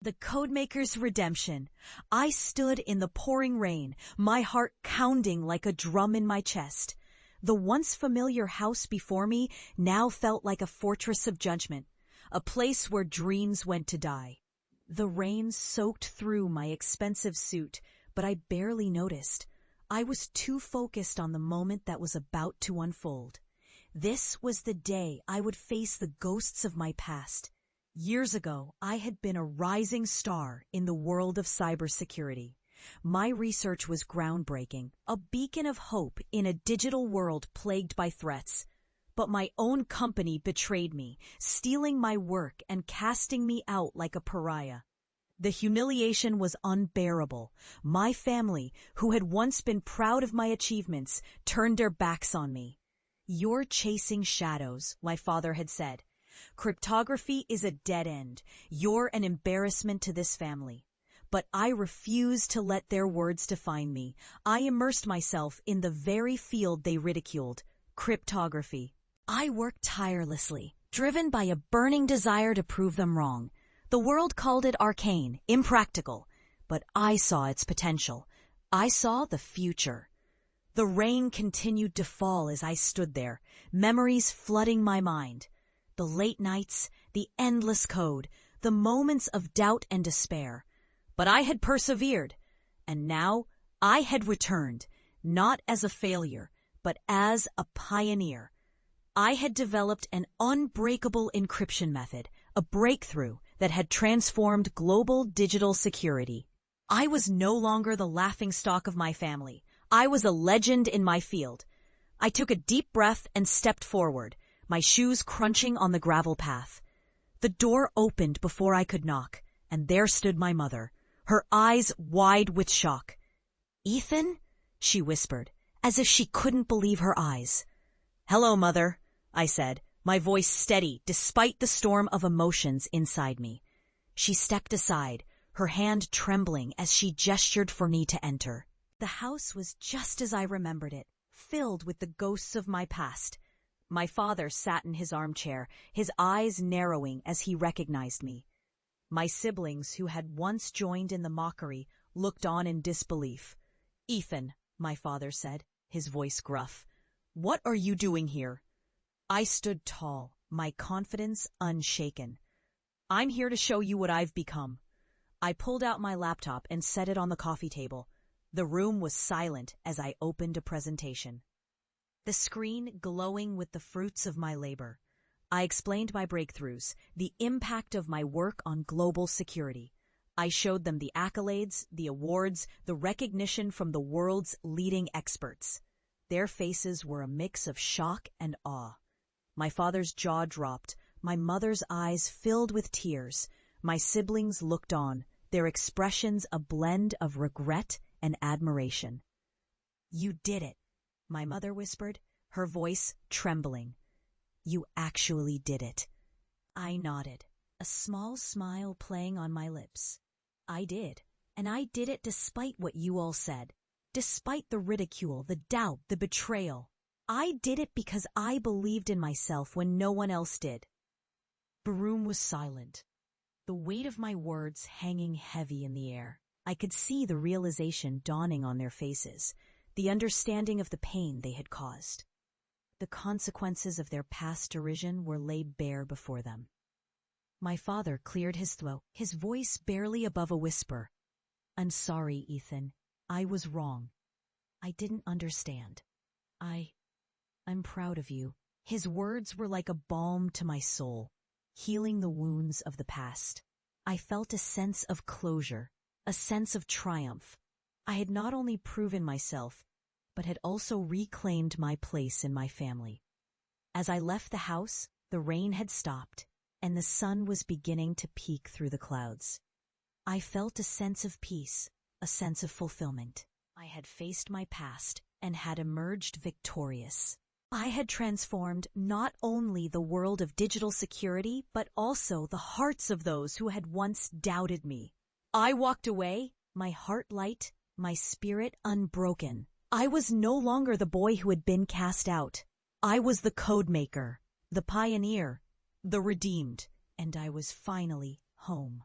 The Codemaker's redemption. I stood in the pouring rain, my heart pounding like a drum in my chest. The once familiar house before me now felt like a fortress of judgment, a place where dreams went to die. The rain soaked through my expensive suit, but I barely noticed. I was too focused on the moment that was about to unfold. This was the day I would face the ghosts of my past. Years ago, I had been a rising star in the world of cybersecurity. My research was groundbreaking, a beacon of hope in a digital world plagued by threats. But my own company betrayed me, stealing my work and casting me out like a pariah. The humiliation was unbearable. My family, who had once been proud of my achievements, turned their backs on me. "You're chasing shadows," my father had said. "Cryptography is a dead end. You're an embarrassment to this family." But I refused to let their words define me. I immersed myself in the very field they ridiculed, cryptography. I worked tirelessly, driven by a burning desire to prove them wrong. The world called it arcane, impractical, but I saw its potential. I saw the future. The rain continued to fall as I stood there, memories flooding my mind. The late nights, the endless code, the moments of doubt and despair. But I had persevered, and now I had returned, not as a failure, but as a pioneer. I had developed an unbreakable encryption method, a breakthrough that had transformed global digital security. I was no longer the laughingstock of my family. I was a legend in my field. I took a deep breath and stepped forward, my shoes crunching on the gravel path. The door opened before I could knock, and there stood my mother, her eyes wide with shock. "Ethan?" she whispered, as if she couldn't believe her eyes. "Hello, Mother," I said, my voice steady despite the storm of emotions inside me. She stepped aside, her hand trembling as she gestured for me to enter. The house was just as I remembered it, filled with the ghosts of my past. My father sat in his armchair, his eyes narrowing as he recognized me. My siblings, who had once joined in the mockery, looked on in disbelief. "Ethan," my father said, his voice gruff, "what are you doing here?" I stood tall, my confidence unshaken. "I'm here to show you what I've become." I pulled out my laptop and set it on the coffee table. The room was silent as I opened a presentation, the screen glowing with the fruits of my labor. I explained my breakthroughs, the impact of my work on global security. I showed them the accolades, the awards, the recognition from the world's leading experts. Their faces were a mix of shock and awe. My father's jaw dropped, my mother's eyes filled with tears. My siblings looked on, their expressions a blend of regret and admiration. "You did it," my mother whispered, her voice trembling. "You actually did it." I nodded, a small smile playing on my lips. I did, and I did it despite what you all said, despite the ridicule, the doubt, the betrayal. I did it because I believed in myself when no one else did. The room was silent, the weight of my words hanging heavy in the air. I could see the realization dawning on their faces, the understanding of the pain they had caused. The consequences of their past derision were laid bare before them. My father cleared his throat, his voice barely above a whisper. "I'm sorry, Ethan. I was wrong. I didn't understand. I'm proud of you." His words were like a balm to my soul, healing the wounds of the past. I felt a sense of closure, a sense of triumph. I had not only proven myself, but had also reclaimed my place in my family. As I left the house, the rain had stopped, and the sun was beginning to peek through the clouds. I felt a sense of peace, a sense of fulfillment. I had faced my past and had emerged victorious. I had transformed not only the world of digital security, but also the hearts of those who had once doubted me. I walked away, my heart light, my spirit unbroken. I was no longer the boy who had been cast out. I was the code maker, the pioneer, the redeemed, and I was finally home.